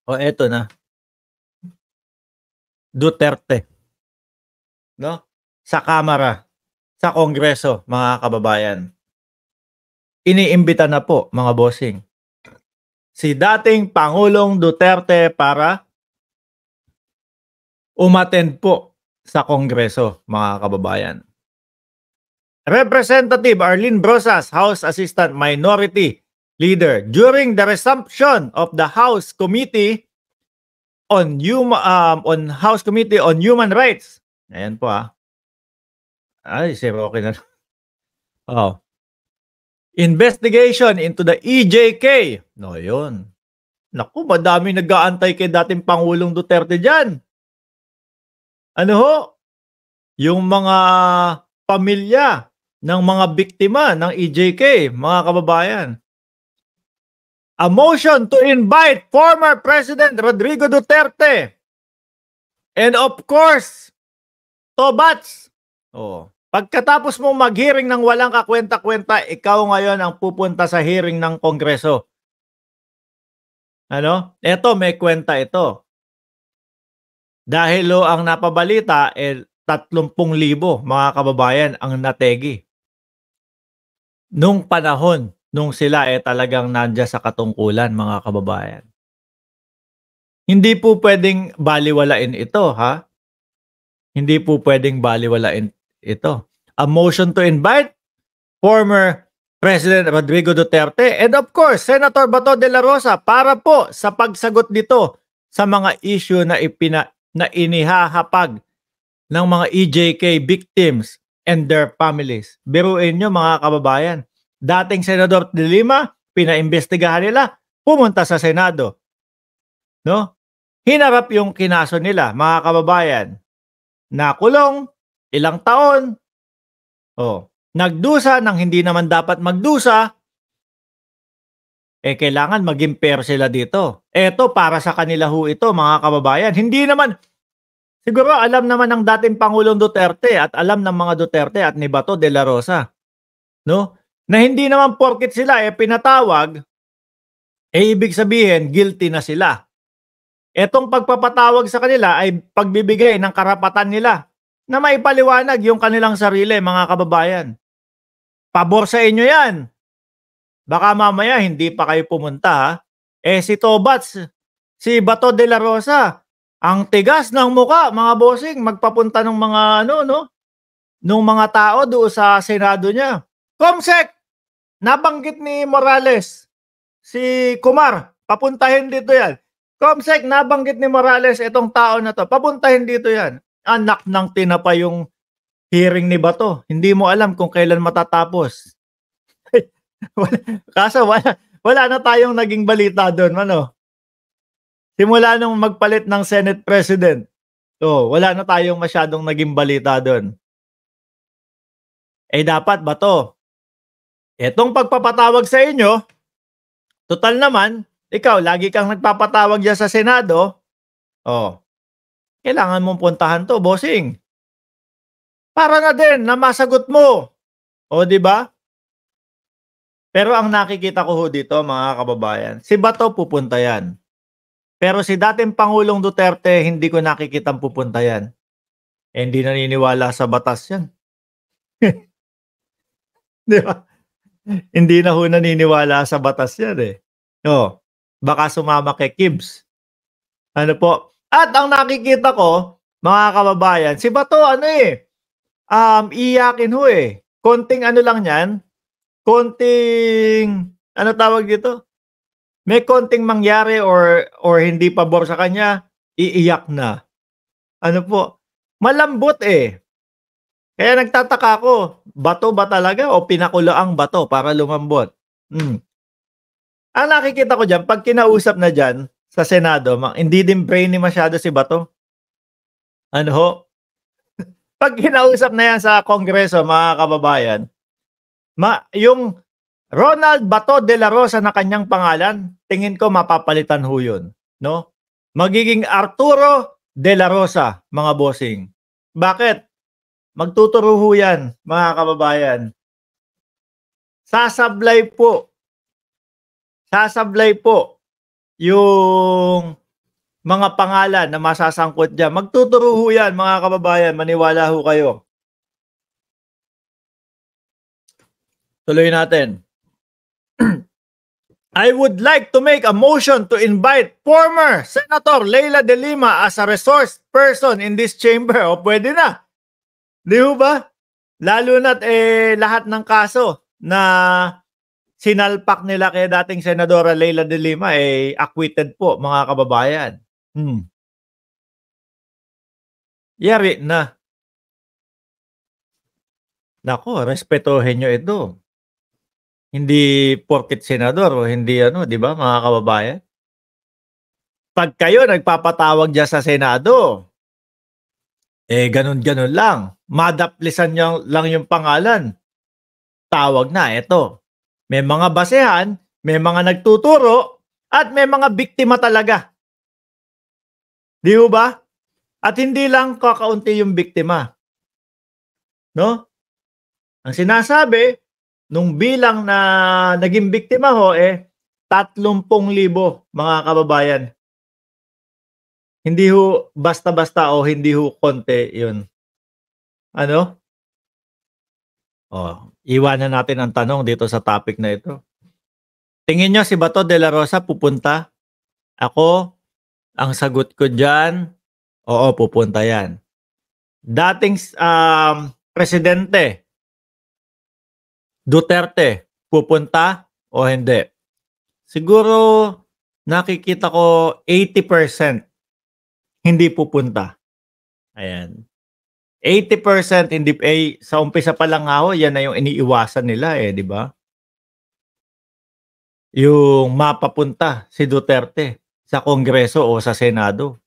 O eto na, Duterte, no? Sa Kamara, sa Kongreso, mga kababayan. Iniimbita na po, mga bossing, si dating Pangulong Duterte para umattend po sa Kongreso, mga kababayan. Representative Arlene Brosas, House Assistant Minority Leader, during the resumption of the House Committee on House Committee on Human Rights. Ayan po Ay, si Roque na. Oh. Investigation into the EJK. No, yun. Naku, madami nag-aantay kay dating Pangulong Duterte dyan. Ano ho? Yung mga pamilya ng mga biktima ng EJK, mga kababayan. A motion to invite former President Rodrigo Duterte and of course, Tobats. Pagkatapos mong mag-hearing ng walang kakwenta-kwenta, ikaw ngayon ang pupunta sa hearing ng Kongreso. Ano? Ito, may kwenta ito. Dahil ang napabalita, 30,000 mga kababayan ang nategi. Nung panahon, nung sila talagang nandiyan sa katungkulan, mga kababayan. Hindi po pwedeng baliwalain ito, ha? Hindi po pwedeng baliwalain ito. A motion to invite former President Rodrigo Duterte and of course, Senator Bato de la Rosa para po sa pagsagot dito sa mga issue na inihahapag ng mga EJK victims and their families. Biruin nyo, mga kababayan. Dating Senador de Lima, pinaimbestigahan nila, pumunta sa Senado. No? Hinarap yung kinaso nila, mga kababayan. Nakulong, ilang taon. Nagdusa ng hindi naman dapat magdusa. Kailangan maging fair sila dito. Eto, para sa kanila ho ito, mga kababayan. Hindi naman, siguro alam naman ng dating Pangulong Duterte at alam ng mga Duterte at ni Bato de la Rosa, no? Na hindi naman porket sila pinatawag, ibig sabihin guilty na sila. Etong pagpapatawag sa kanila ay pagbibigay ng karapatan nila na maipaliwanag yung kanilang sarili, mga kababayan. Pabor sa inyo yan. Baka mamaya hindi pa kayo pumunta. Si Tobats, si Bato de la Rosa, ang tigas ng muka, mga bossing, magpapunta ng mga nung mga tao doon sa Senado niya. Comsec, nabanggit ni Morales, si Kumar, papuntahin dito yan. Comsec, nabanggit ni Morales itong tao na to, papuntahin dito yan. Anak ng tinapa yung hearing ni Bato. Hindi mo alam kung kailan matatapos. Kaso wala na tayong naging balita doon, Simula nung magpalit ng Senate President, wala na tayong masyadong naging balita doon. Dapat Bato, etong pagpapatawag sa inyo, total naman, ikaw, lagi kang nagpapatawag dyan sa Senado, kailangan mong puntahan to, bossing. Para na din na masagot mo. Di ba? Pero ang nakikita ko ho dito, mga kababayan, si Bato pupunta yan. Pero si dating Pangulong Duterte, hindi ko nakikitang pupunta yan. Hindi naniniwala sa batas yan. Di ba? Hindi na ho naniniwala sa batas yan baka sumama kay Kibbs. Ano po? At ang nakikita ko, mga kababayan, si Bato iyakin ho konting lang yan, konting, tawag dito? May konting mangyari or hindi pabor sa kanya, iiyak na. Ano po? Malambot Kaya nagtataka ako, Bato ba talaga o pinakulaang bato para lumambot? Ang nakikita ko dyan, pag kinausap na dyan sa Senado, hindi din brainy masyado si Bato. Ano ho? Pag kinausap na yan sa Kongreso, mga kababayan, yung Ronald Bato de la Rosa na kanyang pangalan, tingin ko mapapalitan ho yun. No? Magiging Arturo de la Rosa, mga bossing. Bakit? Magtuturo ho yan, mga kababayan. Sasablay po yung mga pangalan na masasangkot diyan. Magtuturo ho yan, mga kababayan. Maniwala ho kayo. Tuloy natin. I would like to make a motion to invite former Senator Leila de Lima as a resource person in this chamber. O pwede na. Di ho ba? Lalo na't lahat ng kaso na sinalpak nila kay dating Senadora Leila de Lima acquitted po, mga kababayan. Yari na. Nako, respetuhin nyo ito. Hindi porket senador o hindi di ba, mga kababayan? Pag kayo nagpapatawag diyan sa Senado, ganun-ganun lang. Madaplisan nyo lang yung pangalan. Tawag na, eto. May mga basehan, may mga nagtuturo, at may mga biktima talaga. Di ba? At hindi lang kakaunti yung biktima. No? Ang sinasabi, nung bilang na naging biktima ho, 30,000 mga kababayan. Hindi ho basta-basta o hindi ho konti yun. Ano? Iwanan natin ang tanong dito sa topic na ito. Tingin nyo si Bato de la Rosa pupunta? Ako, ang sagot ko dyan, oo, pupunta yan. Dating presidente, Duterte, pupunta o hindi? Siguro nakikita ko 80% hindi pupunta. Ayan. 80% hindi sa umpisa pa lang ako, yan na yung iniiwasan nila di ba? Yung mapapunta si Duterte sa Kongreso o sa Senado.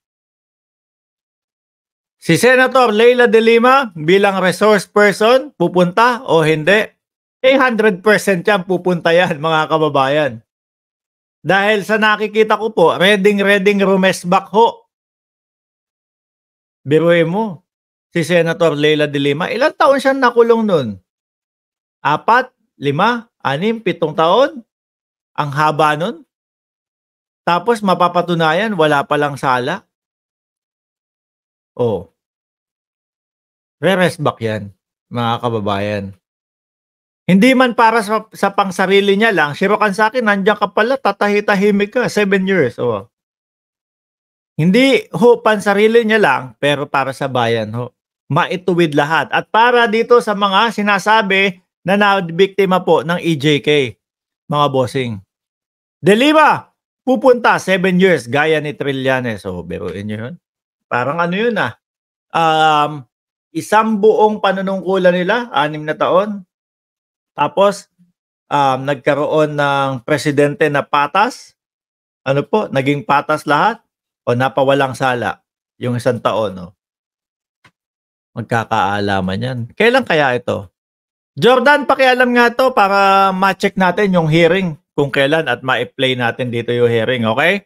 Si Senator Leila de Lima bilang resource person, pupunta o hindi? 100% yan, pupunta yan, mga kababayan. Dahil sa nakikita ko po, reding rumesbak ho. Biruin mo, si Senator Leila de Lima, ilang taon siya nakulong nun? 4, 5, 6, 7 taon? Ang haba nun? Tapos mapapatunayan, wala palang sala? Re-resback yan, mga kababayan. Hindi man para sa pangsarili niya lang, sirokan sa akin, nandiyan ka pala, tatahi-tahimik ka, 7 years. Hindi ho pansarili niya lang, pero para sa bayan ho. Maituwid lahat. At para dito sa mga sinasabi na nabiktima po ng EJK, mga bossing. De Lima, pupunta 7 years, gaya ni Trillanes. Biruin nyo yun. Parang ano yun isang buong panunungkulan nila, 6 na taon. Tapos, nagkaroon ng presidente na patas. Naging patas lahat o napawalang sala yung 1 taon. Magkakaalaman yan. Kailan kaya ito? Jordan, pakialam nga to para ma-check natin yung hearing kung kailan at ma-play natin dito yung hearing, okay?